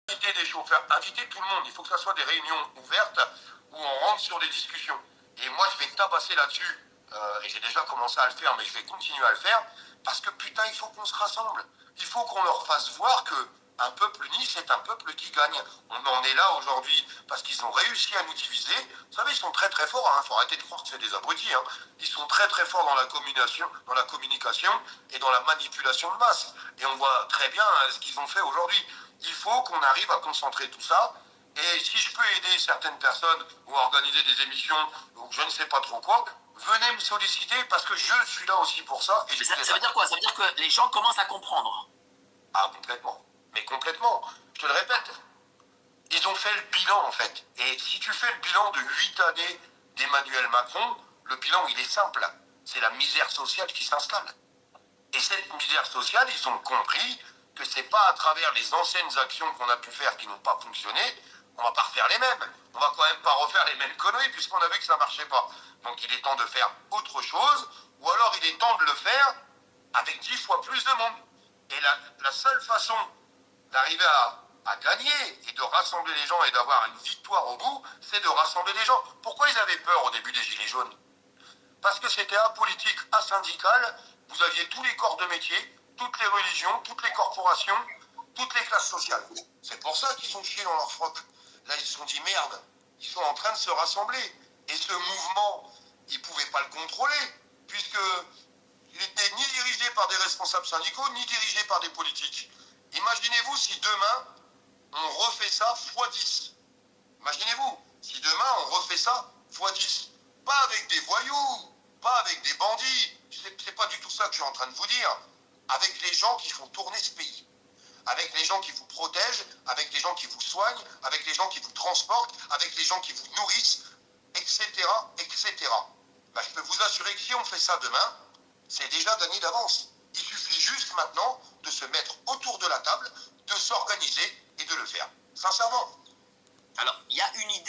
Inviter des chauffeurs, inviter tout le monde. Il faut que ça soit des réunions ouvertes où on rentre sur des discussions. Et moi, je vais tabasser là-dessus. Et j'ai déjà commencé à le faire, mais je vais continuer à le faire. Parce que putain, il faut qu'on se rassemble. Il faut qu'on leur fasse voir que un peuple uni, c'est un peuple qui gagne. On en est là aujourd'hui parce qu'ils ont réussi à nous diviser. Vous savez, ils sont très très forts. Il faut arrêter de croire que c'est des abrutis. Ils sont très très forts dans la communication et dans la manipulation de masse. Et on voit très bien ce qu'ils ont fait aujourd'hui. Il faut qu'on arrive à concentrer tout ça. Et si je peux aider certaines personnes ou organiser des émissions ou je ne sais pas trop quoi, venez me solliciter parce que je suis là aussi pour ça. Et ça veut dire quoi? Ça veut dire que les gens commencent à comprendre. Ah, complètement. Mais complètement. Je te le répète. Ils ont fait le bilan, en fait. Et si tu fais le bilan de 8 années d'Emmanuel Macron, le bilan, il est simple. C'est la misère sociale qui s'installe. Et cette misère sociale, ils ont compris que c'est pas à travers les anciennes actions qu'on a pu faire qui n'ont pas fonctionné, on va pas refaire les mêmes. On va quand même pas refaire les mêmes conneries puisqu'on a vu que ça marchait pas. Donc il est temps de faire autre chose, ou alors il est temps de le faire avec 10 fois plus de monde. Et la seule façon d'arriver à gagner et de rassembler les gens et d'avoir une victoire au bout, c'est de rassembler les gens. Pourquoi ils avaient peur au début des Gilets jaunes? Parce que c'était apolitique, asyndical, vous aviez tous les corps de métier, toutes les religions, toutes les corporations, toutes les classes sociales. C'est pour ça qu'ils ont chié dans leur froc. Là, ils se sont dit merde, ils sont en train de se rassembler. Et ce mouvement, ils ne pouvaient pas le contrôler, puisqu'il n'était ni dirigé par des responsables syndicaux, ni dirigé par des politiques. Imaginez-vous si demain, on refait ça x10. Imaginez-vous, si demain, on refait ça x10. Pas avec des voyous, pas avec des bandits. C'est pas du tout ça que je suis en train de vous dire. Avec les gens qui font tourner ce pays. Avec les gens qui vous protègent, avec les gens qui vous soignent, avec les gens qui vous transportent, avec les gens qui vous nourrissent, etc., etc. Ben, je peux vous assurer que si on fait ça demain, c'est déjà gagné d'avance. Il suffit juste maintenant de se mettre autour de la table, de s'organiser et de le faire. Sincèrement. Alors, il y a une idée